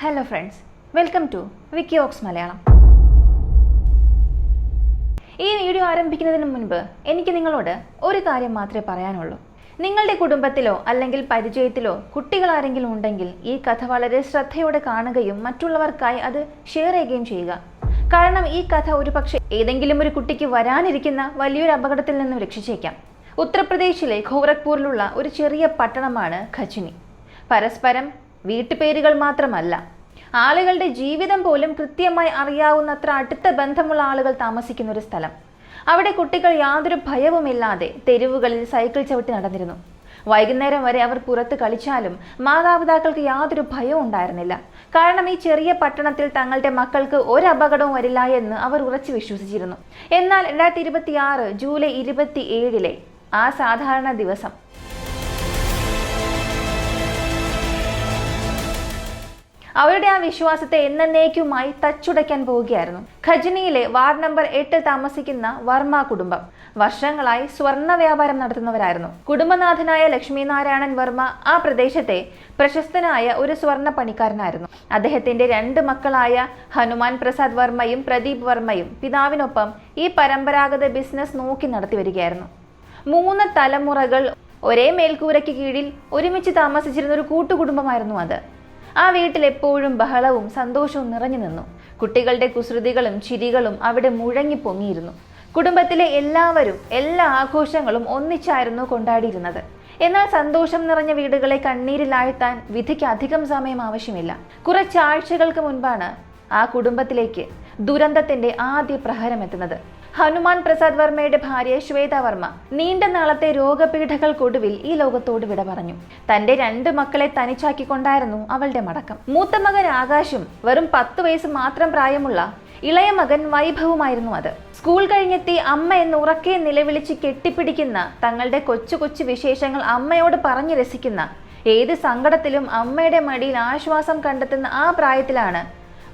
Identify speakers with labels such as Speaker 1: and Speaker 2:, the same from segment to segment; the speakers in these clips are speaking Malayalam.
Speaker 1: ഹലോ ഫ്രണ്ട്സ്, വെൽക്കം ടു വിക്കിയോക്സ് മലയാളം. ഈ വീഡിയോ ആരംഭിക്കുന്നതിന് മുൻപ് എനിക്ക് നിങ്ങളോട് ഒരു കാര്യം മാത്രമേ പറയാനുള്ളൂ. നിങ്ങളുടെ കുടുംബത്തിലോ അല്ലെങ്കിൽ പരിചയത്തിലോ കുട്ടികൾ ആരെങ്കിലും ഉണ്ടെങ്കിൽ ഈ കഥ വളരെ ശ്രദ്ധയോടെ കാണുകയും മറ്റുള്ളവർക്കായി അത് ഷെയർ ചെയ്യുകയും ചെയ്യുക. കാരണം ഈ കഥ ഒരുപക്ഷെ ഏതെങ്കിലും ഒരു കുട്ടിക്ക് വരാനിരിക്കുന്ന വലിയൊരു അപകടത്തിൽ നിന്നും രക്ഷിച്ചേക്കാം. ഉത്തർപ്രദേശിലെ ഗോരഖ്പൂരിലുള്ള ഒരു ചെറിയ പട്ടണമാണ് ഖജ്നി. പരസ്പരം വീട്ടുപേരുകൾ മാത്രമല്ല, ആളുകളുടെ ജീവിതം പോലും കൃത്യമായി അറിയാവുന്നത്ര അടുത്ത ബന്ധമുള്ള ആളുകൾ താമസിക്കുന്ന ഒരു സ്ഥലം. അവിടെ കുട്ടികൾ യാതൊരു ഭയവുമില്ലാതെ തെരുവുകളിൽ സൈക്കിൾ ചവിട്ടി നടന്നിരുന്നു. വൈകുന്നേരം വരെ അവർ പുറത്ത് കളിച്ചാലും മാതാപിതാക്കൾക്ക് യാതൊരു ഭയവും ഉണ്ടായിരുന്നില്ല. കാരണം ഈ ചെറിയ പട്ടണത്തിൽ തങ്ങളുടെ മക്കൾക്ക് ഒരു അപകടവും വരില്ല എന്ന് അവർ ഉറച്ചു വിശ്വസിച്ചിരുന്നു. എന്നാൽ 2026 ജൂലൈ 27 ആ സാധാരണ ദിവസം അവരുടെ ആ വിശ്വാസത്തെ എന്നേക്കുമായി തച്ചുടയ്ക്കാൻ പോവുകയായിരുന്നു. ഖജ്നിയിലെ വാർഡ് നമ്പർ 8 താമസിക്കുന്ന വർമ്മ കുടുംബം വർഷങ്ങളായി സ്വർണ്ണ വ്യാപാരം നടത്തുന്നവരായിരുന്നു. കുടുംബനാഥനായ ലക്ഷ്മിനാരായണൻ വർമ്മ ആ പ്രദേശത്തെ പ്രശസ്തനായ ഒരു സ്വർണ്ണ പണിക്കാരനായിരുന്നു. അദ്ദേഹത്തിന്റെ 2 മക്കളായ ഹനുമാൻ പ്രസാദ് വർമ്മയും പ്രദീപ് വർമ്മയും പിതാവിനൊപ്പം ഈ പരമ്പരാഗത ബിസിനസ് നോക്കി നടത്തി വരികയായിരുന്നു. 3 തലമുറകൾ ഒരേ മേൽക്കൂരയ്ക്ക് കീഴിൽ ഒരുമിച്ച് താമസിച്ചിരുന്ന ഒരു കൂട്ടുകുടുംബമായിരുന്നു അത്. ആ വീട്ടിൽ എപ്പോഴും ബഹളവും സന്തോഷവും നിറഞ്ഞു നിന്നു. കുട്ടികളുടെ കുസൃതികളും ചിരികളും അവിടെ മുഴങ്ങി പൊങ്ങിയിരുന്നു. കുടുംബത്തിലെ എല്ലാവരും എല്ലാ ആഘോഷങ്ങളും ഒന്നിച്ചായിരുന്നു കൊണ്ടാടിയിരുന്നത്. എന്നാൽ സന്തോഷം നിറഞ്ഞ വീടുകളെ കണ്ണീരിലാഴ്ത്താൻ വിധിക്ക് അധികം സമയം ആവശ്യമില്ല. കുറച്ചാഴ്ചകൾക്ക് മുൻപാണ് ആ കുടുംബത്തിലേക്ക് ദുരന്തത്തിന്റെ ആദ്യ പ്രഹരം എത്തുന്നത്. ഹനുമാൻ പ്രസാദ് വർമ്മയുടെ ഭാര്യ ശ്വേത വർമ്മ നീണ്ട നാളത്തെ രോഗപീഠകൾക്കൊടുവിൽ ഈ ലോകത്തോട് വിട പറഞ്ഞു. തന്റെ 2 മക്കളെ തനിച്ചാക്കിക്കൊണ്ടായിരുന്നു അവളുടെ മടക്കം. മൂത്ത മകൻ ആകാശും വെറും 10 വയസ്സ് മാത്രം പ്രായമുള്ള ഇളയ മകൻ വൈഭവുമായിരുന്നു അത്. സ്കൂൾ കഴിഞ്ഞെത്തി അമ്മ എന്ന് ഉറക്കെ നിലവിളിച്ച് കെട്ടിപ്പിടിക്കുന്ന, തങ്ങളുടെ കൊച്ചു കൊച്ചു വിശേഷങ്ങൾ അമ്മയോട് പറഞ്ഞു രസിക്കുന്ന, ഏത് സങ്കടത്തിലും അമ്മയുടെ മടിയിൽ ആശ്വാസം കണ്ടെത്തുന്ന ആ പ്രായത്തിലാണ്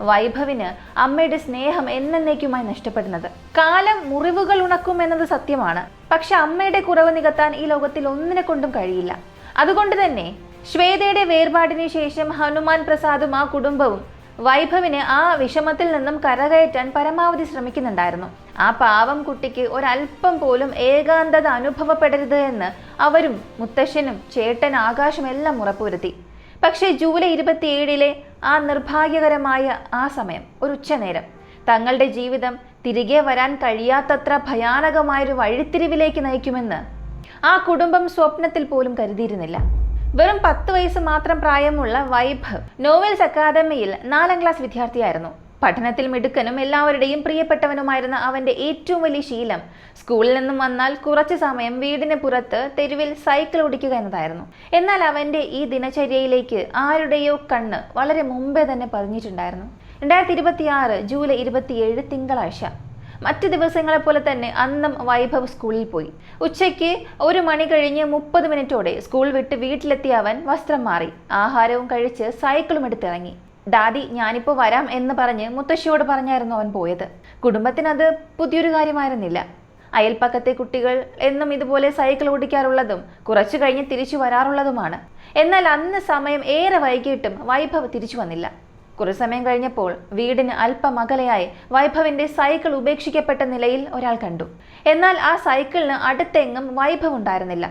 Speaker 1: വൈഭവിന് അമ്മയുടെ സ്നേഹം എന്നേക്കുമായി നഷ്ടപ്പെടുന്നത്. കാലം മുറിവുകൾ ഉണക്കുമെന്നത് സത്യമാണ്. പക്ഷെ അമ്മയുടെ കുറവ് നികത്താൻ ഈ ലോകത്തിൽ ഒന്നിനെ കൊണ്ടും കഴിയില്ല. അതുകൊണ്ട് തന്നെ ശ്വേതയുടെ വേർപാടിന് ശേഷം ഹനുമാൻ പ്രസാദും ആ കുടുംബവും വൈഭവിനെ ആ വിഷമത്തിൽ നിന്നും കരകയറ്റാൻ പരമാവധി ശ്രമിക്കുന്നുണ്ടായിരുന്നു. ആ പാവം കുട്ടിക്ക് ഒരല്പം പോലും ഏകാന്തത അനുഭവപ്പെടരുത് എന്ന് അവരും മുത്തശ്ശനും ചേട്ടൻ ആകാശും എല്ലാം ഉറപ്പുവരുത്തി. പക്ഷേ ജൂലൈ 27 ആ നിർഭാഗ്യകരമായ ആ സമയം, ഒരു ഉച്ചനേരം, തങ്ങളുടെ ജീവിതം തിരികെ വരാൻ കഴിയാത്തത്ര ഭയാനകമായൊരു വഴിത്തിരിവിലേക്ക് നയിക്കുമെന്ന് ആ കുടുംബം സ്വപ്നത്തിൽ പോലും കരുതിയിരുന്നില്ല. വെറും 10 വയസ്സ് മാത്രം പ്രായമുള്ള വൈഭവ് നോവൽസ് അക്കാദമിയിൽ 4ാം ക്ലാസ് വിദ്യാർത്ഥിയായിരുന്നു. പഠനത്തിൽ മിടുക്കനും എല്ലാവരുടെയും പ്രിയപ്പെട്ടവനുമായിരുന്ന അവന്റെ ഏറ്റവും വലിയ ശീലം സ്കൂളിൽ നിന്നും വന്നാൽ കുറച്ചു സമയം വീടിന് പുറത്ത് തെരുവിൽ സൈക്കിൾ ഓടിക്കുക എന്നതായിരുന്നു. എന്നാൽ അവന്റെ ഈ ദിനചര്യയിലേക്ക് ആരുടെയോ കണ്ണ് വളരെ മുമ്പേ തന്നെ പതിഞ്ഞിട്ടുണ്ടായിരുന്നു. 2026 ജൂലൈ 27 തിങ്കളാഴ്ച. മറ്റു ദിവസങ്ങളെ പോലെ തന്നെ അന്നും വൈഭവ് സ്കൂളിൽ പോയി. ഉച്ചയ്ക്ക് 1 മണി കഴിഞ്ഞ് 30 മിനിറ്റോടെ സ്കൂൾ വിട്ട് വീട്ടിലെത്തിയ അവൻ വസ്ത്രം മാറി ആഹാരവും കഴിച്ച് സൈക്കിളും എടുത്തിറങ്ങി. ഡാഡി, ഞാനിപ്പോ വരാം എന്ന് പറഞ്ഞ് മുത്തശ്ശിയോട് പറഞ്ഞായിരുന്നു അവൻ പോയത്. കുടുംബത്തിനത് പുതിയൊരു കാര്യമായിരുന്നില്ല. അയൽപ്പക്കത്തെ കുട്ടികൾ എന്നും ഇതുപോലെ സൈക്കിൾ ഓടിക്കാറുള്ളതും കുറച്ചു കഴിഞ്ഞ് തിരിച്ചു വരാറുള്ളതുമാണ്. എന്നാൽ അന്ന് സമയം ഏറെ വൈകിട്ടും വൈഭവ് തിരിച്ചു വന്നില്ല. കുറച്ചു സമയം കഴിഞ്ഞപ്പോൾ വീടിന് അല്പം അകലെയായി വൈഭവിന്റെ സൈക്കിൾ ഉപേക്ഷിക്കപ്പെട്ട നിലയിൽ ഒരാൾ കണ്ടു. എന്നാൽ ആ സൈക്കിളിന് അടുത്തെങ്ങും വൈഭവ് ഉണ്ടായിരുന്നില്ല.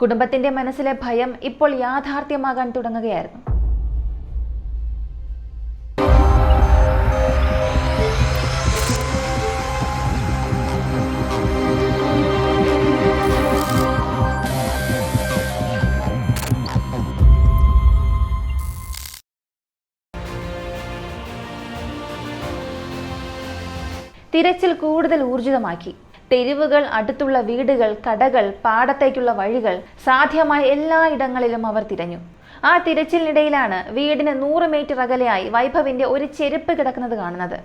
Speaker 1: കുടുംബത്തിന്റെ മനസ്സിലെ ഭയം ഇപ്പോൾ യാഥാർത്ഥ്യമാകാൻ തുടങ്ങുകയായിരുന്നു. തിരച്ചിൽ കൂടുതൽ ഊർജിതമാക്കി. തെരുവുകൾ, അടുത്തുള്ള വീടുകൾ, കടകൾ, പാടത്തേക്കുള്ള വഴികൾ, സാധ്യമായ എല്ലാ ഇടങ്ങളിലും അവർ തിരഞ്ഞു. ആ തിരച്ചിലിനിടയിലാണ് വീടിന് 100 മീറ്റർ അകലെയായി വൈഭവിന്റെ ഒരു ചെരുപ്പ് കിടക്കുന്നത് കാണുന്നത്.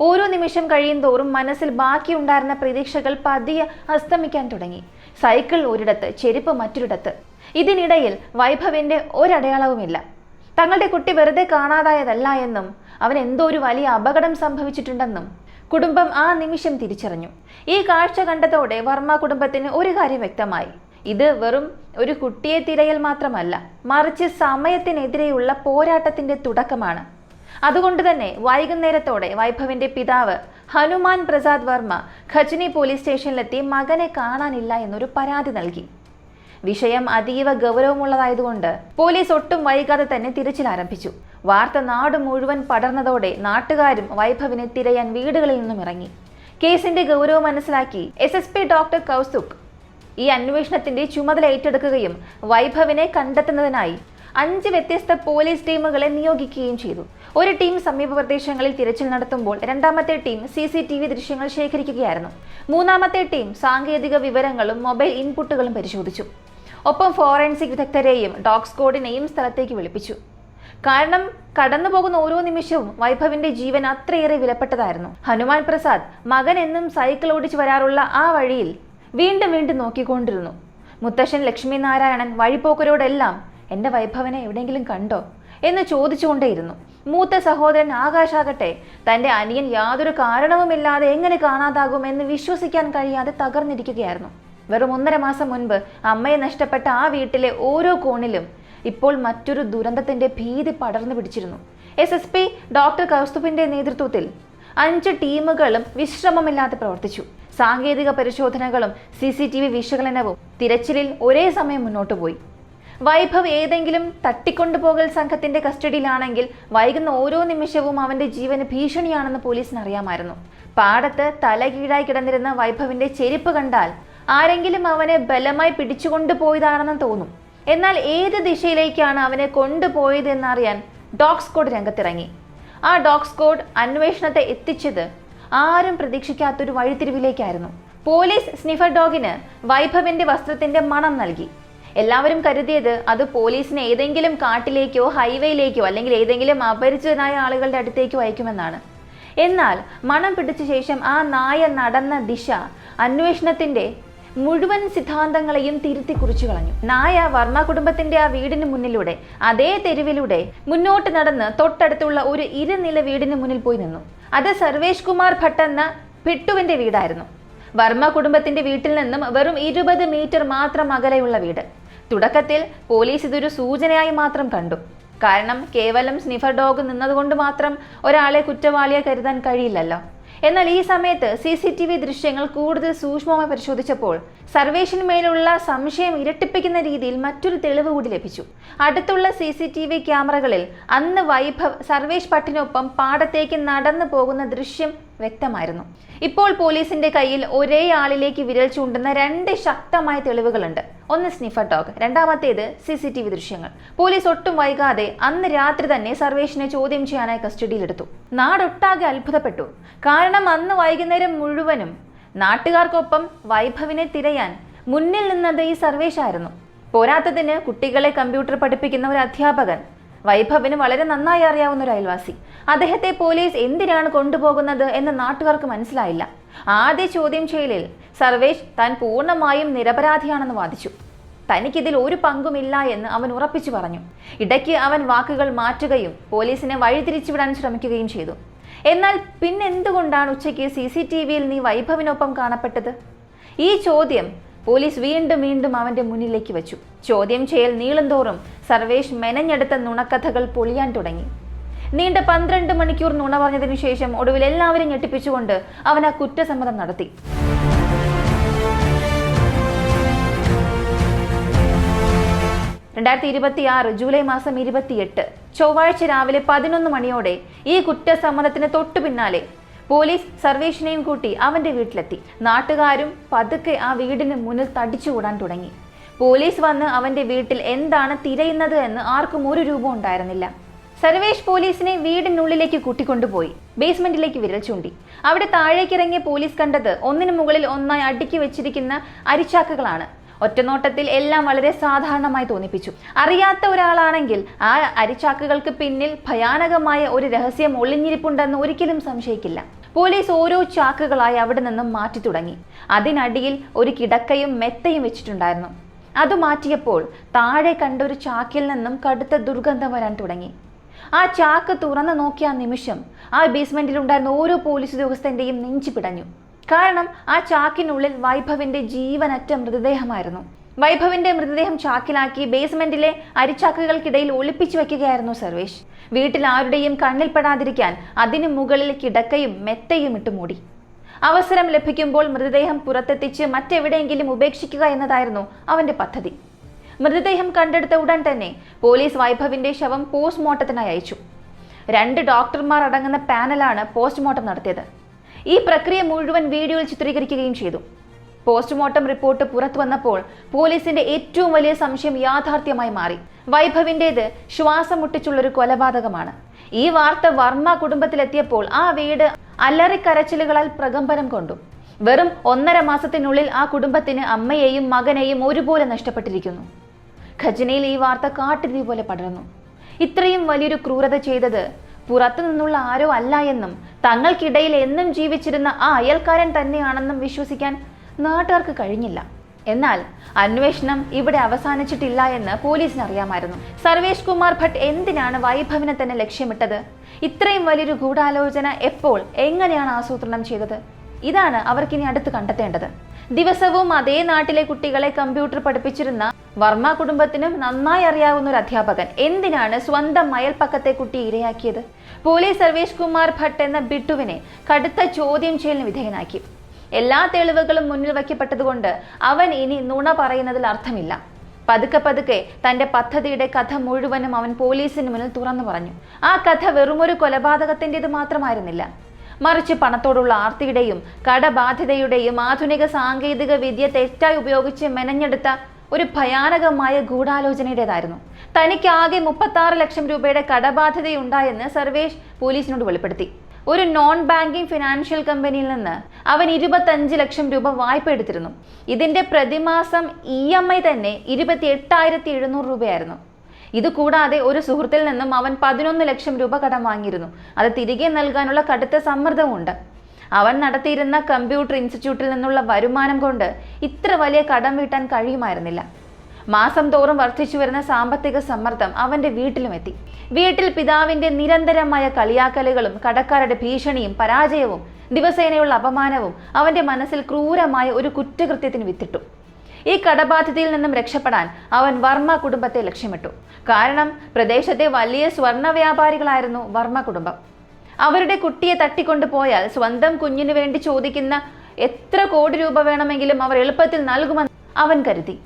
Speaker 1: ഓരോ നിമിഷം കഴിയും തോറും മനസ്സിൽ ബാക്കിയുണ്ടായിരുന്ന പ്രതീക്ഷകൾ പതിയെ അസ്തമിക്കാൻ തുടങ്ങി. സൈക്കിൾ ഒരിടത്ത്, ചെരുപ്പ് മറ്റൊരിടത്ത്. ഇതിനിടയിൽ വൈഭവിന്റെ ഒരടയാളവുമില്ല. തങ്ങളുടെ കുട്ടി വെറുതെ കാണാതായതല്ല എന്നും അവൻ എന്തോ ഒരു വലിയ അപകടം സംഭവിച്ചിട്ടുണ്ടെന്നും കുടുംബം ആ നിമിഷം തിരിച്ചറിഞ്ഞു. ഈ കാഴ്ച കണ്ടതോടെ വർമ്മ കുടുംബത്തിന് ഒരു കാര്യം വ്യക്തമായി. ഇത് വെറും ഒരു കുട്ടിയെ തിരയൽ മാത്രമല്ല, മറിച്ച് സമയത്തിനെതിരെയുള്ള പോരാട്ടത്തിന്റെ തുടക്കമാണ്. അതുകൊണ്ട് തന്നെ വൈകുന്നേരത്തോടെ വൈഭവിന്റെ പിതാവ് ഹനുമാൻ പ്രസാദ് വർമ്മ ഖജ്നി പോലീസ് സ്റ്റേഷനിലെത്തി മകനെ കാണാനില്ല എന്നൊരു പരാതി നൽകി. വിഷയം അതീവ ഗൗരവമുള്ളതായതുകൊണ്ട് പോലീസ് ഒട്ടും വൈകാതെ തന്നെ തിരച്ചിൽ ആരംഭിച്ചു. വാർത്ത നാട് മുഴുവൻ പടർന്നതോടെ നാട്ടുകാരും വൈഭവിനെ തിരയാൻ വീടുകളിൽ നിന്നും ഇറങ്ങി. കേസിന്റെ ഗൗരവം മനസ്സിലാക്കി SSP ഡോക്ടർ കൗസ്തുക് ഈ അന്വേഷണത്തിന്റെ ചുമതല ഏറ്റെടുക്കുകയും വൈഭവിനെ കണ്ടെത്തുന്നതിനായി 5 വ്യത്യസ്ത പോലീസ് ടീമുകളെ നിയോഗിക്കുകയും ചെയ്തു. ഒരു ടീം സമീപ പ്രദേശങ്ങളിൽ തിരച്ചിൽ നടത്തുമ്പോൾ രണ്ടാമത്തെ ടീം CCTV ദൃശ്യങ്ങൾ ശേഖരിക്കുകയായിരുന്നു. മൂന്നാമത്തെ ടീം സാങ്കേതിക വിവരങ്ങളും മൊബൈൽ ഇൻപുട്ടുകളും പരിശോധിച്ചു. ഒപ്പം ഫോറൻസിക് വിദഗ്ധരെയും ഡോഗ് സ്ക്വാഡിനെയും സ്ഥലത്തേക്ക് വിളിപ്പിച്ചു. കാരണം കടന്നുപോകുന്ന ഓരോ നിമിഷവും വൈഭവിന്റെ ജീവൻ അത്രയേറെ വിലപ്പെട്ടതായിരുന്നു. ഹനുമാൻ പ്രസാദ് മകൻ എന്നും സൈക്കിൾ ഓടിച്ചു വരാറുള്ള ആ വഴിയിൽ വീണ്ടും വീണ്ടും നോക്കിക്കൊണ്ടിരുന്നു. മുത്തശ്ശൻ ലക്ഷ്മി നാരായണൻ വഴിപോക്കരോടെല്ലാം എന്റെ വൈഭവനെ എവിടെയെങ്കിലും കണ്ടോ എന്ന് ചോദിച്ചുകൊണ്ടേയിരുന്നു. മൂത്ത സഹോദരൻ ആകാശാകട്ടെ തന്റെ അനിയൻ യാതൊരു കാരണവുമില്ലാതെ എങ്ങനെ കാണാതാകുമെന്ന് വിശ്വസിക്കാൻ കഴിയാതെ തകർന്നിരിക്കുകയായിരുന്നു. വെറും 1.5 മാസം മുൻപ് അമ്മയെ നഷ്ടപ്പെട്ട ആ വീട്ടിലെ ഓരോ കോണിലും ഇപ്പോൾ മറ്റൊരു ദുരന്തത്തിന്റെ ഭീതി പടർന്നു പിടിച്ചിരുന്നു. SSP ഡോക്ടർ കൗസ്തുഭിന്റെ നേതൃത്വത്തിൽ 5 ടീമുകളും വിശ്രമമില്ലാതെ പ്രവർത്തിച്ചു. സാങ്കേതിക പരിശോധനകളും CCTV വിശകലനവും തിരച്ചിലിൽ ഒരേ സമയം മുന്നോട്ടു പോയി. വൈഭവ് ഏതെങ്കിലും തട്ടിക്കൊണ്ടുപോകൽ സംഘത്തിന്റെ കസ്റ്റഡിയിലാണെങ്കിൽ വൈകുന്ന ഓരോ നിമിഷവും അവന്റെ ജീവന് ഭീഷണിയാണെന്ന് പോലീസിന് അറിയാമായിരുന്നു. പാടത്ത് തലകീഴായി കിടന്നിരുന്ന വൈഭവിന്റെ ചെരുപ്പ് കണ്ടാൽ ആരെങ്കിലും അവനെ ബലമായി പിടിച്ചുകൊണ്ടുപോയതാണെന്ന് തോന്നും. എന്നാൽ ഏത് ദിശയിലേക്കാണ് അവനെ കൊണ്ടുപോയത് എന്നറിയാൻ ഡോഗ് സ്ക്വാഡ് രംഗത്തിറങ്ങി. ആ ഡോഗ് സ്ക്വാഡ് അന്വേഷണത്തെ എത്തിച്ചത് ആരും പ്രതീക്ഷിക്കാത്തൊരു വഴിത്തിരിവിലേക്കായിരുന്നു. പോലീസ് സ്നിഫർ ഡോഗിന് വൈഭവിന്റെ വസ്ത്രത്തിന്റെ മണം നൽകി. എല്ലാവരും കരുതിയത് അത് പോലീസിനെ ഏതെങ്കിലും കാട്ടിലേക്കോ ഹൈവേയിലേക്കോ അല്ലെങ്കിൽ ഏതെങ്കിലും അപരിചിതനായ ആളുകളുടെ അടുത്തേക്കോ അയക്കുമെന്നാണ്. എന്നാൽ മണം പിടിച്ച ശേഷം ആ നായ നടന്ന ദിശ അന്വേഷണത്തിന്റെ മുഴുവൻ സിദ്ധാന്തങ്ങളെയും തിരുത്തി കുറിച്ചു കളഞ്ഞു. നായ വർമ്മ കുടുംബത്തിന്റെ ആ വീടിന് മുന്നിലൂടെ അതേ തെരുവിലൂടെ മുന്നോട്ട് നടന്ന് തൊട്ടടുത്തുള്ള ഒരു 2 നില വീടിന് മുന്നിൽ പോയി നിന്നു. അത് സർവേഷ് കുമാർ ഭട്ട് എന്ന പിട്ടുവിന്റെ വീടായിരുന്നു. വർമ്മ കുടുംബത്തിന്റെ വീട്ടിൽ നിന്നും വെറും 20 മീറ്റർ മാത്രം അകലെയുള്ള വീട്. തുടക്കത്തിൽ പോലീസ് ഇതൊരു സൂചനയായി മാത്രം കണ്ടു. കാരണം കേവലം സ്നിഫർ ഡോഗ് നിന്നതുകൊണ്ട് മാത്രം ഒരാളെ കുറ്റവാളിയെ കരുതാൻ കഴിയില്ലല്ലോ. എന്നാൽ ഈ സമയത്ത് CCTV ദൃശ്യങ്ങൾ കൂടുതൽ സൂക്ഷ്മമായി പരിശോധിച്ചപ്പോൾ സർവേഷിന് മേലുള്ള സംശയം ഇരട്ടിപ്പിക്കുന്ന രീതിയിൽ മറ്റൊരു തെളിവ് കൂടി ലഭിച്ചു. അടുത്തുള്ള CCTV ക്യാമറകളിൽ അന്ന് വൈഭവ് സർവേഷ് ഭട്ടിനൊപ്പം പാടത്തേക്ക് നടന്നു പോകുന്ന ദൃശ്യം വ്യക്തമായിരുന്നു. ഇപ്പോൾ പോലീസിന്റെ കയ്യിൽ ഒരേ ആളിലേക്ക് വിരൽ ചൂണ്ടുന്ന 2 ശക്തമായ തെളിവുകളുണ്ട്. ഒന്ന് സ്നിഫർ ഡോഗ്, രണ്ടാമത്തേത് CCTV ദൃശ്യങ്ങൾ. പോലീസ് ഒട്ടും വൈകാതെ അന്ന് രാത്രി തന്നെ സർവേഷിനെ ചോദ്യം ചെയ്യാനായി കസ്റ്റഡിയിലെടുത്തു. നാടൊട്ടാകെ അത്ഭുതപ്പെട്ടു. കാരണം അന്ന് വൈകുന്നേരം മുഴുവനും നാട്ടുകാർക്കൊപ്പം വൈഭവിനെ തിരയാൻ മുന്നിൽ നിന്നത് ഈ സർവേഷായിരുന്നു. പോരാത്തതിന് കുട്ടികളെ കമ്പ്യൂട്ടർ പഠിപ്പിക്കുന്ന ഒരു അധ്യാപകൻ, വൈഭവിന് വളരെ നന്നായി അറിയാവുന്ന ഒരു അയൽവാസി. അദ്ദേഹത്തെ പോലീസ് എന്തിനാണ് കൊണ്ടുപോകുന്നത് എന്ന് നാട്ടുകാർക്ക് മനസ്സിലായില്ല. ആദ്യ ചോദ്യം ചെയ്യലിൽ സർവേഷ് താൻ പൂർണ്ണമായും നിരപരാധിയാണെന്ന് വാദിച്ചു. തനിക്കിതിൽ ഒരു പങ്കുമില്ല എന്ന് അവൻ ഉറപ്പിച്ചു പറഞ്ഞു. ഇടയ്ക്ക് അവൻ വാക്കുകൾ മാറ്റുകയും പോലീസിനെ വഴിതിരിച്ചുവിടാൻ ശ്രമിക്കുകയും ചെയ്തു. എന്നാൽ പിന്നെന്തുകൊണ്ടാണ് ഉച്ചയ്ക്ക് CCTVയിൽ നീ വൈഭവിനൊപ്പം കാണപ്പെട്ടത്? ഈ ചോദ്യം പോലീസ് വീണ്ടും വീണ്ടും അവന്റെ മുന്നിലേക്ക് വെച്ചു. ചോദ്യം ചെയ്യൽ നീളുന്തോറും സർവേഷ് മെനഞ്ഞെടുത്ത നുണക്കഥകൾ പൊളിയാൻ തുടങ്ങി. നീണ്ട 12 മണിക്കൂർ നുണ പറഞ്ഞതിനു ശേഷം ഒടുവിൽ എല്ലാവരും ഞെട്ടിപ്പിച്ചുകൊണ്ട് അവൻ ആ കുറ്റസമ്മതം നടത്തി. ജൂലൈ മാസം 28 ചൊവ്വാഴ്ച രാവിലെ 11 മണിയോടെ ഈ കുറ്റസമ്മതത്തിന് തൊട്ടു പിന്നാലെ പോലീസ് സർവേഷിനെയും കൂട്ടി അവന്റെ വീട്ടിലെത്തി. നാട്ടുകാരും പതുക്കെ ആ വീടിന് മുന്നിൽ തടിച്ചുകൂടാൻ തുടങ്ങി. പോലീസ് വന്ന് അവന്റെ വീട്ടിൽ എന്താണ് തിരയുന്നത് എന്ന് ആർക്കും ഒരു രൂപം ഉണ്ടായിരുന്നില്ല. സർവേഷ് പോലീസിനെ വീടിനുള്ളിലേക്ക് കൂട്ടിക്കൊണ്ടുപോയി ബേസ്മെന്റിലേക്ക് വിരൽ ചൂണ്ടി. അവിടെ താഴേക്കിറങ്ങിയ പോലീസ് കണ്ടത് ഒന്നിനു മുകളിൽ ഒന്നായി അടുക്കി വെച്ചിരിക്കുന്ന അരിച്ചാക്കുകളാണ്. ഒറ്റനോട്ടത്തിൽ എല്ലാം വളരെ സാധാരണമായി തോന്നിപ്പിച്ചു. അറിയാത്ത ഒരാളാണെങ്കിൽ ആ അരിച്ചാക്കുകൾക്ക് പിന്നിൽ ഭയാനകമായ ഒരു രഹസ്യം ഒളിഞ്ഞിരിപ്പുണ്ടെന്ന് ഒരിക്കലും സംശയിക്കില്ല. പോലീസ് ഓരോ ചാക്കുകളായി അവിടെ നിന്നും മാറ്റി തുടങ്ങി. അതിനടിയിൽ ഒരു കിടക്കയും മെത്തയും വെച്ചിട്ടുണ്ടായിരുന്നു. അത് മാറ്റിയപ്പോൾ താഴെ കണ്ട ഒരു ചാക്കിൽ നിന്നും കടുത്ത ദുർഗന്ധം വരാൻ തുടങ്ങി. ആ ചാക്ക് തുറന്നു നോക്കിയ നിമിഷം ആ ബേസ്മെന്റിലുണ്ടായിരുന്ന ഓരോ പോലീസ് ഉദ്യോഗസ്ഥന്റെയും നെഞ്ചു പിടഞ്ഞു. കാരണം ആ ചാക്കിനുള്ളിൽ വൈഭവിന്റെ ജീവനറ്റ മൃതദേഹമായിരുന്നു. വൈഭവിന്റെ മൃതദേഹം ചാക്കിലാക്കി ബേസ്മെന്റിലെ അരിച്ചാക്കുകൾക്കിടയിൽ ഒളിപ്പിച്ചു വെക്കുകയായിരുന്നു സർവേഷ്. വീട്ടിൽ ആരുടെയും കണ്ണിൽപ്പെടാതിരിക്കാൻ അതിനു മുകളിൽ കിടക്കയും മെത്തയും ഇട്ട് മൂടി. അവസരം ലഭിക്കുമ്പോൾ മൃതദേഹം പുറത്തെത്തിച്ച് മറ്റെവിടെയെങ്കിലും ഉപേക്ഷിക്കുക എന്നതായിരുന്നു അവന്റെ പദ്ധതി. മൃതദേഹം കണ്ടെടുത്ത ഉടൻ തന്നെ പോലീസ് വൈഭവിന്റെ ശവം പോസ്റ്റ്മോർട്ടത്തിനായി അയച്ചു. 2 ഡോക്ടർമാർ അടങ്ങുന്ന പാനലാണ് പോസ്റ്റ്മോർട്ടം നടത്തിയത്. ഈ പ്രക്രിയ മുഴുവൻ വീഡിയോയിൽ ചിത്രീകരിക്കുകയും ചെയ്തു. പോസ്റ്റ്മോർട്ടം റിപ്പോർട്ട് പുറത്തു വന്നപ്പോൾ പോലീസിന്റെ ഏറ്റവും വലിയ സംശയം യാഥാർത്ഥ്യമായി മാറി. വൈഭവിന്റേത് ശ്വാസം മുട്ടിച്ചുള്ളൊരു കൊലപാതകമാണ്. ഈ വാർത്ത വർമ്മ കുടുംബത്തിലെത്തിയപ്പോൾ ആ വീട് അലറിക്കരച്ചിലുകളാൽ പ്രകമ്പനം കൊണ്ടു. വെറും 1.5 മാസത്തിനുള്ളിൽ ആ കുടുംബത്തിന് അമ്മയെയും മകനെയും ഒരുപോലെ നഷ്ടപ്പെട്ടിരിക്കുന്നു. ഖജനയിൽ ഈ വാർത്ത കാട്ടുതീ പോലെ പടർന്നു. ഇത്രയും വലിയൊരു ക്രൂരത ചെയ്തത് പുറത്തു നിന്നുള്ള ആരോ അല്ല എന്നും തങ്ങൾക്കിടയിൽ എന്നും ജീവിച്ചിരുന്ന ആ അയൽക്കാരൻ തന്നെയാണെന്നും വിശ്വസിക്കാൻ നാട്ടുകാർക്ക് കഴിഞ്ഞില്ല. എന്നാൽ അന്വേഷണം ഇവിടെ അവസാനിച്ചിട്ടില്ല എന്ന് പോലീസിന് അറിയാമായിരുന്നു. സർവേഷ് കുമാർ ഭട്ട് എന്തിനാണ് വൈഭവിനെ തന്നെ ലക്ഷ്യമിട്ടത്? ഇത്രയും വലിയൊരു ഗൂഢാലോചന എപ്പോൾ, എങ്ങനെയാണ് ആസൂത്രണം ചെയ്തത്? ഇതാണ് അവർക്കിനി അടുത്ത് കണ്ടെത്തേണ്ടത്. ദിവസവും അതേ നാട്ടിലെ കുട്ടികളെ കമ്പ്യൂട്ടർ പഠിപ്പിച്ചിരുന്ന വർമ്മ കുടുംബത്തിനും നന്നായി അറിയാവുന്ന ഒരു അധ്യാപകൻ എന്തിനാണ് സ്വന്തം അയൽപ്പക്കത്തെ കുട്ടി ഇരയാക്കിയത്? പോലീസ് സർവേഷ് കുമാർ ഭട്ട് എന്ന ബിട്ടുവിനെ കടുത്ത ചോദ്യം ചെയ്യലിന് വിധേയനാക്കി. എല്ലാ തെളിവുകളും മുന്നിൽ വയ്ക്കപ്പെട്ടതുകൊണ്ട് അവൻ ഇനി നുണ പറയുന്നതിൽ അർത്ഥമില്ല. പതുക്കെ പതുക്കെ തന്റെ പദ്ധതിയുടെ കഥ മുഴുവനും അവൻ പോലീസിന് മുന്നിൽ തുറന്നു പറഞ്ഞു. ആ കഥ വെറുമൊരു കൊലപാതകത്തിൻ്റെത് മാത്രമായിരുന്നില്ല, മറിച്ച് പണത്തോടുള്ള ആർത്തിയുടെയും കടബാധ്യതയുടെയും ആധുനിക സാങ്കേതിക വിദ്യ തെറ്റായി ഉപയോഗിച്ച് മെനഞ്ഞെടുത്ത ഒരു ഭയാനകമായ ഗൂഢാലോചനയുടേതായിരുന്നു. തനിക്കാകെ 36 ലക്ഷം രൂപയുടെ കടബാധ്യതയുണ്ടായെന്ന് സർവേഷ് പോലീസിനോട് വെളിപ്പെടുത്തി. ഒരു നോൺ ബാങ്കിംഗ് ഫിനാൻഷ്യൽ കമ്പനിയിൽ നിന്ന് അവൻ 25 ലക്ഷം രൂപ വായ്പ എടുത്തിരുന്നു. ഇതിന്റെ പ്രതിമാസം EMI തന്നെ 28,700 രൂപയായിരുന്നു. ഇതുകൂടാതെ ഒരു സുഹൃത്തിൽ നിന്നും അവൻ 11 ലക്ഷം രൂപ കടം വാങ്ങിയിരുന്നു. അത് തിരികെ നൽകാനുള്ള കടുത്ത സമ്മർദ്ദമുണ്ട്. അവൻ നടത്തിയിരുന്ന കമ്പ്യൂട്ടർ ഇൻസ്റ്റിറ്റ്യൂട്ടിൽ നിന്നുള്ള വരുമാനം കൊണ്ട് ഇത്ര വലിയ കടം വീട്ടാൻ കഴിയുമായിരുന്നില്ല. മാസം തോറും വർദ്ധിച്ചു വരുന്ന സാമ്പത്തിക സമ്മർദ്ദം അവന്റെ വീട്ടിലുമെത്തി. വീട്ടിൽ പിതാവിന്റെ നിരന്തരമായ കളിയാക്കലുകളും കടക്കാരുടെ ഭീഷണിയും പരാജയവും ദിവസേനയുള്ള അപമാനവും അവന്റെ മനസ്സിൽ ക്രൂരമായ ഒരു കുറ്റകൃത്യത്തിന് വിത്തിട്ടു. ഈ കടബാധ്യതയിൽ നിന്നും രക്ഷപ്പെടാൻ അവൻ വർമ്മ കുടുംബത്തെ ലക്ഷ്യമിട്ടു. കാരണം പ്രദേശത്തെ വലിയ സ്വർണ്ണ വ്യാപാരികളായിരുന്നു വർമ്മ കുടുംബം. അവരുടെ കുട്ടിയെ തട്ടിക്കൊണ്ടുപോയാൽ സ്വന്തം കുഞ്ഞിനു വേണ്ടി ചോദിക്കുന്ന എത്ര കോടി രൂപ വേണമെങ്കിലും അവർ എളുപ്പത്തിൽ നൽകുമെന്ന് അവൻ കരുതി.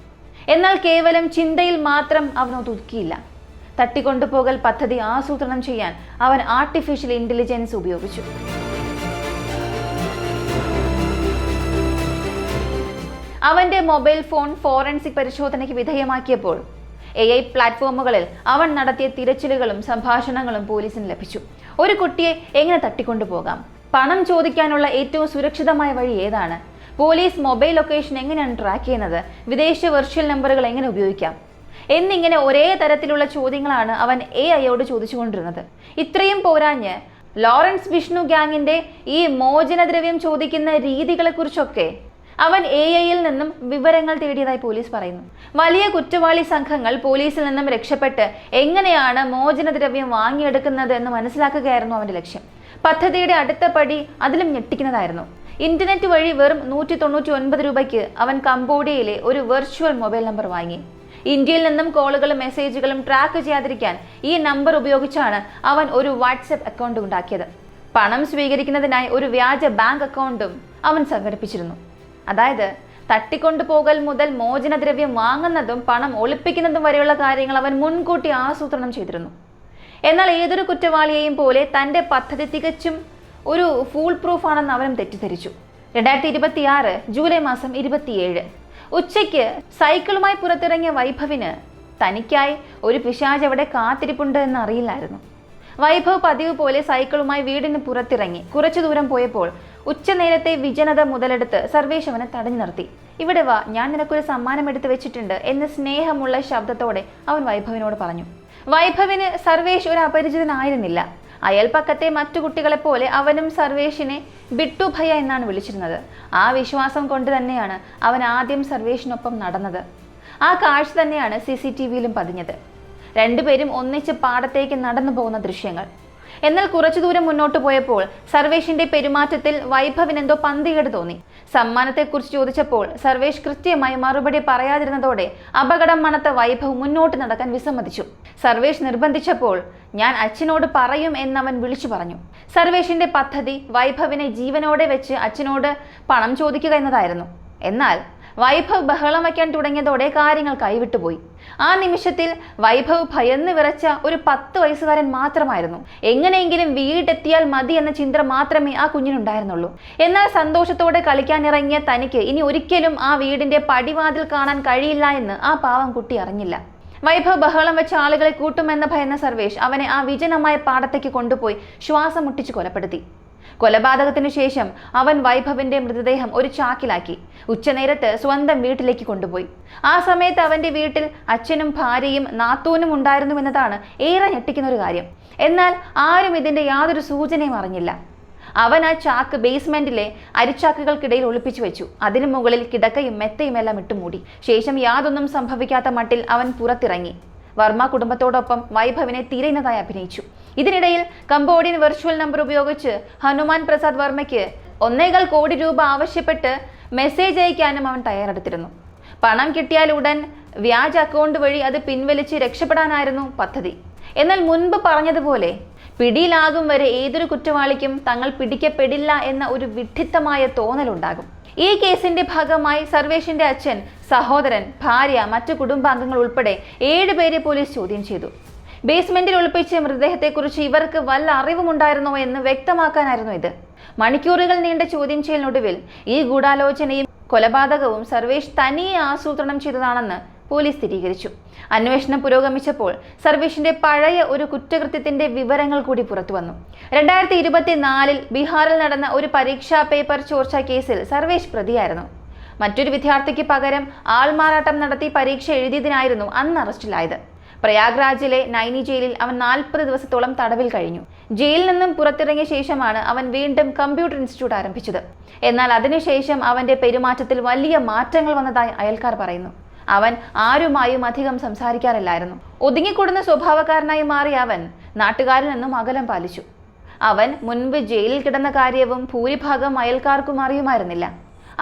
Speaker 1: എന്നാൽ കേവലം ചിന്തയിൽ മാത്രം അവനത് ഒതുക്കിയില്ല. തട്ടിക്കൊണ്ടുപോകൽ പദ്ധതി ആസൂത്രണം ചെയ്യാൻ അവൻ ആർട്ടിഫിഷ്യൽ ഇന്റലിജൻസ് ഉപയോഗിച്ചു. അവന്റെ മൊബൈൽ ഫോൺ ഫോറൻസിക് പരിശോധനയ്ക്ക് വിധേയമാക്കിയപ്പോൾ AI പ്ലാറ്റ്ഫോമുകളിൽ അവൻ നടത്തിയ തിരച്ചിലുകളും സംഭാഷണങ്ങളും പോലീസിന് ലഭിച്ചു. ഒരു കുട്ടിയെ എങ്ങനെ തട്ടിക്കൊണ്ടുപോകാം? പണം ചോദിക്കാനുള്ള ഏറ്റവും സുരക്ഷിതമായ വഴി ഏതാണ്? പോലീസ് മൊബൈൽ ലൊക്കേഷൻ എങ്ങനെയാണ് ട്രാക്ക് ചെയ്യുന്നത്? വിദേശ വെർച്വൽ നമ്പറുകൾ എങ്ങനെ ഉപയോഗിക്കാം? എന്നിങ്ങനെ ഒരേ തരത്തിലുള്ള ചോദ്യങ്ങളാണ് അവൻ AIയോട് ചോദിച്ചുകൊണ്ടിരുന്നത്. ഇത്രയും പോരാഞ്ഞ് ലോറൻസ് വിഷ്ണു ഗ്യാങ്ങിന്റെ ഈ മോചനദ്രവ്യം ചോദിക്കുന്ന രീതികളെക്കുറിച്ചൊക്കെ അവൻ AIയിൽ നിന്നും വിവരങ്ങൾ തേടിയതായി പോലീസ് പറയുന്നു. വലിയ കുറ്റവാളി സംഘങ്ങൾ പോലീസിൽ നിന്നും രക്ഷപ്പെട്ട് എങ്ങനെയാണ് മോചനദ്രവ്യം വാങ്ങിയെടുക്കുന്നത് എന്ന് മനസ്സിലാക്കുകയായിരുന്നു അവന്റെ ലക്ഷ്യം. പദ്ധതിയുടെ അടുത്ത പടി അതിലും ഞെട്ടിക്കുന്നതായിരുന്നു. ഇന്റർനെറ്റ് വഴി വെറും 199 രൂപയ്ക്ക് അവൻ കംബോഡിയയിലെ ഒരു വെർച്വൽ മൊബൈൽ നമ്പർ വാങ്ങി. ഇന്ത്യയിൽ നിന്നും കോളുകളും മെസ്സേജുകളും ട്രാക്ക് ചെയ്യാതിരിക്കാൻ ഈ നമ്പർ ഉപയോഗിച്ചാണ് അവൻ ഒരു വാട്സ്ആപ്പ് അക്കൗണ്ട് ഉണ്ടാക്കിയത്. പണം സ്വീകരിക്കുന്നതിനായി ഒരു വ്യാജ ബാങ്ക് അക്കൗണ്ടും അവൻ സംഘടിപ്പിച്ചിരുന്നു. അതായത് തട്ടിക്കൊണ്ടുപോകൽ മുതൽ മോചനദ്രവ്യം വാങ്ങുന്നതും പണം ഒളിപ്പിക്കുന്നതും വരെയുള്ള കാര്യങ്ങൾ അവൻ മുൻകൂട്ടി ആസൂത്രണം ചെയ്തിരുന്നു. എന്നാൽ ഏതൊരു കുറ്റവാളിയെയും പോലെ തന്റെ പദ്ധതി തികച്ചും ഒരു ഫൂൾ പ്രൂഫ് ആണെന്ന് അവനും തെറ്റിദ്ധരിച്ചു. 2026 ജൂലൈ മാസം 27 ഉച്ചയ്ക്ക് സൈക്കിളുമായി പുറത്തിറങ്ങിയ വൈഭവിന് തനിക്കായി ഒരു പിശാച് അവിടെ കാത്തിരിപ്പുണ്ട് എന്ന് അറിയില്ലായിരുന്നു. വൈഭവ് പതിവ് പോലെ സൈക്കിളുമായി വീടിന് പുറത്തിറങ്ങി കുറച്ചു ദൂരം പോയപ്പോൾ ഉച്ചനേരത്തെ വിജനത മുതലെടുത്ത് സർവേഷ് അവനെ തടഞ്ഞു നിർത്തി. ഇവിടെ വാ, ഞാൻ നിനക്കൊരു സമ്മാനം എടുത്തു വെച്ചിട്ടുണ്ട് എന്ന് സ്നേഹമുള്ള ശബ്ദത്തോടെ അവൻ വൈഭവിനോട് പറഞ്ഞു. വൈഭവിന് സർവേഷ് ഒരു അപരിചിതനായിരുന്നില്ല. അയൽപ്പക്കത്തെ മറ്റു കുട്ടികളെപ്പോലെ അവനും സർവേഷിനെ ബിട്ടു ഭയ്യ എന്നാണ് വിളിച്ചിരുന്നത്. ആ വിശ്വാസം കൊണ്ട് തന്നെയാണ് അവൻ ആദ്യം സർവേഷിനൊപ്പം നടന്നത്. ആ കാഴ്ച തന്നെയാണ് CCTVയിലും പതിഞ്ഞത്. രണ്ടുപേരും ഒന്നിച്ച് പാടത്തേക്ക് നടന്നു പോകുന്ന ദൃശ്യങ്ങൾ. എന്നാൽ കുറച്ചു ദൂരം മുന്നോട്ട് പോയപ്പോൾ സർവേഷിന്റെ പെരുമാറ്റത്തിൽ വൈഭവിനെന്തോ പന്തികേട് തോന്നി. സമ്മാനത്തെക്കുറിച്ച് ചോദിച്ചപ്പോൾ സർവേഷ് കൃത്യമായി മറുപടി പറയാതിരുന്നതോടെ അപകടം മണത്ത വൈഭവ് മുന്നോട്ട് നടക്കാൻ വിസമ്മതിച്ചു. സർവേഷ് നിർബന്ധിച്ചപ്പോൾ ഞാൻ അച്ഛനോട് പറയും എന്നവൻ വിളിച്ചു പറഞ്ഞു. സർവേഷിന്റെ പദ്ധതി വൈഭവിനെ ജീവനോടെ വെച്ച് അച്ഛനോട് പണം ചോദിക്കുക എന്നതായിരുന്നു. എന്നാൽ വൈഭവ് ബഹളം വയ്ക്കാൻ തുടങ്ങിയതോടെ കാര്യങ്ങൾ കൈവിട്ടുപോയി. ആ നിമിഷത്തിൽ വൈഭവ് ഭയന്ന് വിറച്ച ഒരു 10 വയസ്സുകാരൻ മാത്രമായിരുന്നു. എങ്ങനെയെങ്കിലും വീടെത്തിയാൽ മതി എന്ന ചിന്ത മാത്രമേ ആ കുഞ്ഞിനുണ്ടായിരുന്നുള്ളൂ. എന്നാൽ സന്തോഷത്തോടെ കളിക്കാനിറങ്ങിയ തനിക്ക് ഇനി ഒരിക്കലും ആ വീടിന്റെ പടിവാതിൽ കാണാൻ കഴിയില്ല എന്ന് ആ പാവം കുട്ടി അറിഞ്ഞില്ല. വൈഭവ് ബഹളം വെച്ച ആളുകളെ കൂട്ടുമെന്ന് ഭയന്ന സർവേഷ് അവനെ ആ വിജനമായ പാടത്തേക്ക് കൊണ്ടുപോയി ശ്വാസം മുട്ടിച്ച് കൊലപ്പെടുത്തി. കൊലപാതകത്തിനു ശേഷം അവൻ വൈഭവിന്റെ മൃതദേഹം ഒരു ചാക്കിലാക്കി ഉച്ചനേരത്ത് സ്വന്തം വീട്ടിലേക്ക് കൊണ്ടുപോയി. ആ സമയത്ത് അവന്റെ വീട്ടിൽ അച്ഛനും ഭാര്യയും നാത്തൂനും ഉണ്ടായിരുന്നുവെന്നതാണ് ഏറെ ഞെട്ടിക്കുന്ന ഒരു കാര്യം. എന്നാൽ ആരും ഇതിന്റെ യാതൊരു സൂചനയും അറിഞ്ഞില്ല. അവൻ ആ ചാക്ക് ബേസ്മെന്റിലെ അരിച്ചാക്കുകൾക്കിടയിൽ ഒളിപ്പിച്ചു വെച്ചു. അതിനു മുകളിൽ കിടക്കയും മെത്തയുമെല്ലാം ഇട്ടുമൂടി. ശേഷം യാതൊന്നും സംഭവിക്കാത്ത മട്ടിൽ അവൻ പുറത്തിറങ്ങി വർമ്മ കുടുംബത്തോടൊപ്പം വൈഭവിനെ തിരയുന്നതായി അഭിനയിച്ചു. ഇതിനിടയിൽ കംബോഡിയൻ വെർച്വൽ നമ്പർ ഉപയോഗിച്ച് ഹനുമാൻ പ്രസാദ് വർമ്മയ്ക്ക് 1.25 കോടി രൂപ ആവശ്യപ്പെട്ട് മെസ്സേജ് അയക്കാനും അവൻ തയ്യാറെടുത്തിരുന്നു. പണം കിട്ടിയാൽ ഉടൻ വ്യാജ അക്കൗണ്ട് വഴി അത് പിൻവലിച്ച് രക്ഷപ്പെടാനായിരുന്നു പദ്ധതി. എന്നാൽ മുൻപ് പറഞ്ഞതുപോലെ പിടിയിലാകും വരെ ഏതൊരു കുറ്റവാളിക്കും തങ്ങൾ പിടിക്കപ്പെടില്ല എന്ന ഒരു വിഡ്ഢിത്തമായ തോന്നലുണ്ടാകും. ഈ കേസിന്റെ ഭാഗമായി സർവേഷിന്റെ അച്ഛൻ, സഹോദരൻ, ഭാര്യ, മറ്റു കുടുംബാംഗങ്ങൾ ഉൾപ്പെടെ 7 പേരെ പോലീസ് ചോദ്യം ചെയ്തു. ബേസ്മെന്റിൽ ഒളിപ്പിച്ച മൃതദേഹത്തെക്കുറിച്ച് ഇവർക്ക് വല്ല അറിവുമുണ്ടായിരുന്നോ എന്ന് വ്യക്തമാക്കാനായിരുന്നു ഇത്. മണിക്കൂറുകൾ നീണ്ട ചോദ്യം ചെയ്യലിനൊടുവിൽ ഈ ഗൂഢാലോചനയും കൊലപാതകവും സർവേഷ് തനിയെ ആസൂത്രണം ചെയ്തതാണെന്ന് പോലീസ് സ്ഥിരീകരിച്ചു. അന്വേഷണം പുരോഗമിച്ചപ്പോൾ സർവേഷിന്റെ പഴയ ഒരു കുറ്റകൃത്യത്തിന്റെ വിവരങ്ങൾ കൂടി പുറത്തു വന്നു. 2024 ബീഹാറിൽ നടന്ന ഒരു പരീക്ഷാ പേപ്പർ ചോർച്ച കേസിൽ സർവേഷ് പ്രതിയായിരുന്നു. മറ്റൊരു വിദ്യാർത്ഥിക്ക് പകരം ആൾമാറാട്ടം നടത്തി പരീക്ഷ എഴുതിയതിനായിരുന്നു അന്ന് അറസ്റ്റിലായത്. പ്രയാഗ്രാജിലെ നൈനി ജയിലിൽ അവൻ 40 ദിവസത്തോളം തടവിൽ കഴിഞ്ഞു. ജയിലിൽ നിന്നും പുറത്തിറങ്ങിയ ശേഷമാണ് അവൻ വീണ്ടും കമ്പ്യൂട്ടർ ഇൻസ്റ്റിറ്റ്യൂട്ട് ആരംഭിച്ചത്. എന്നാൽ അതിനുശേഷം അവന്റെ പെരുമാറ്റത്തിൽ വലിയ മാറ്റങ്ങൾ വന്നതായി അയൽക്കാർ പറയുന്നു. അവൻ ആരുമായും അധികം സംസാരിക്കാറില്ലായിരുന്നു. ഒതുങ്ങിക്കൂടുന്ന സ്വഭാവക്കാരനായി മാറിയ അവൻ നാട്ടുകാരിൽ നിന്നും അകലം പാലിച്ചു. അവൻ മുൻപ് ജയിലിൽ കിടന്ന കാര്യവും ഭൂരിഭാഗം അയൽക്കാർക്കും അറിയുമായിരുന്നില്ല.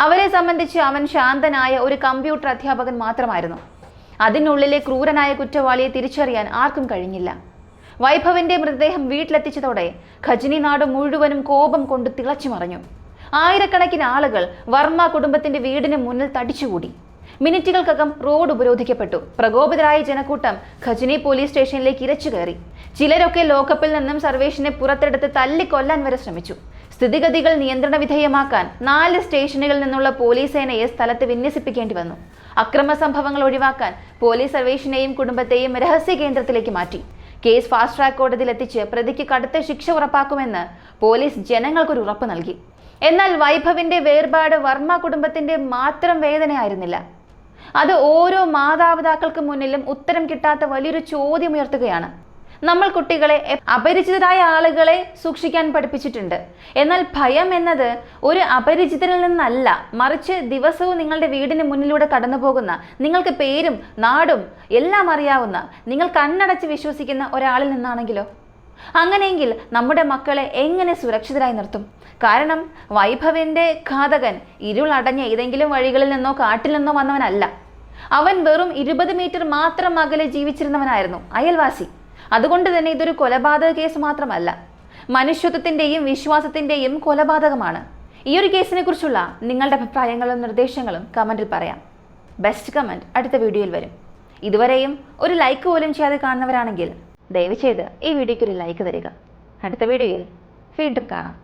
Speaker 1: അവരെ സംബന്ധിച്ച് അവൻ ശാന്തനായ ഒരു കമ്പ്യൂട്ടർ അധ്യാപകൻ മാത്രമായിരുന്നു. അതിനുള്ളിലെ ക്രൂരനായ കുറ്റവാളിയെ തിരിച്ചറിയാൻ ആർക്കും കഴിഞ്ഞില്ല. വൈഭവിന്റെ മൃതദേഹം വീട്ടിലെത്തിച്ചതോടെ ഖജനി നാട് മുഴുവനും കോപം കൊണ്ട് തിളച്ചു മറിഞ്ഞു. ആയിരക്കണക്കിന് ആളുകൾ വർമ്മ കുടുംബത്തിന്റെ വീടിന് മുന്നിൽ തടിച്ചുകൂടി. മിനിറ്റുകൾക്കകം റോഡ് ഉപരോധിക്കപ്പെട്ടു. പ്രകോപിതരായ ജനക്കൂട്ടം ഖജനി പോലീസ് സ്റ്റേഷനിലേക്ക് ഇരച്ചു കയറി. ചിലരൊക്കെ ലോക്കപ്പിൽ നിന്നും സർവേഷിനെ പുറത്തെടുത്ത് തല്ലിക്കൊല്ലാൻ വരെ ശ്രമിച്ചു. സ്ഥിതിഗതികൾ നിയന്ത്രണ വിധേയമാക്കാൻ 4 സ്റ്റേഷനുകളിൽ നിന്നുള്ള പോലീസ് സേനയെ സ്ഥലത്ത് വിന്യസിപ്പിക്കേണ്ടി വന്നു. അക്രമ സംഭവങ്ങൾ ഒഴിവാക്കാൻ പോലീസ് സർവേഷിനെയും കുടുംബത്തെയും രഹസ്യ കേന്ദ്രത്തിലേക്ക് മാറ്റി. കേസ് ഫാസ്റ്റ് ട്രാക്ക് കോടതിയിൽ എത്തിച്ച് പ്രതിക്ക് കടുത്ത ശിക്ഷ ഉറപ്പാക്കുമെന്ന് പോലീസ് ജനങ്ങൾക്കൊരു ഉറപ്പ് നൽകി. എന്നാൽ വൈഭവിന്റെ വേർപാട് വർമ്മ കുടുംബത്തിന്റെ മാത്രം വേദനയായിരുന്നില്ല. അത് ഓരോ മാതാപിതാക്കൾക്ക് മുന്നിലും ഉത്തരം കിട്ടാത്ത വലിയൊരു ചോദ്യം ഉയർത്തുകയാണ്. നമ്മൾ കുട്ടികളെ അപരിചിതരായ ആളുകളെ സൂക്ഷിക്കാൻ പഠിപ്പിച്ചിട്ടുണ്ട്. എന്നാൽ ഭയം എന്നത് ഒരു അപരിചിതരിൽ നിന്നല്ല, മറിച്ച് ദിവസവും നിങ്ങളുടെ വീടിന് മുന്നിലൂടെ കടന്നു പോകുന്ന, നിങ്ങൾക്ക് പേരും നാടും എല്ലാം അറിയാവുന്ന, നിങ്ങൾ കണ്ണടച്ച് വിശ്വസിക്കുന്ന ഒരാളിൽ നിന്നാണെങ്കിലോ? അങ്ങനെയെങ്കിൽ നമ്മുടെ മക്കളെ എങ്ങനെ സുരക്ഷിതരായി നിർത്തും? കാരണം വൈഭവിന്റെ ഘാതകൻ ഇരുളടഞ്ഞ ഏതെങ്കിലും വഴികളിൽ നിന്നോ കാട്ടിൽ നിന്നോ വന്നവനല്ല. അവൻ വെറും 20 മീറ്റർ മാത്രം അകലെ ജീവിച്ചിരുന്നവനായിരുന്നു, അയൽവാസി. അതുകൊണ്ട് തന്നെ ഇതൊരു കൊലപാതക കേസ് മാത്രമല്ല, മനുഷ്യത്വത്തിന്റെയും വിശ്വാസത്തിന്റെയും കൊലപാതകമാണ്. ഈ ഒരു കേസിനെ കുറിച്ചുള്ള നിങ്ങളുടെ അഭിപ്രായങ്ങളും നിർദ്ദേശങ്ങളും കമന്റിൽ പറയാം. ബെസ്റ്റ് കമന്റ് അടുത്ത വീഡിയോയിൽ വരും. ഇതുവരെയും ഒരു ലൈക്ക് പോലും ചെയ്യാതെ കാണുന്നവരാണെങ്കിൽ ദയവ് ചെയ്ത് ഈ വീഡിയോയ്ക്ക് ഒരു ലൈക്ക് തരിക. അടുത്ത വീഡിയോയിൽ വീണ്ടും കാണാം.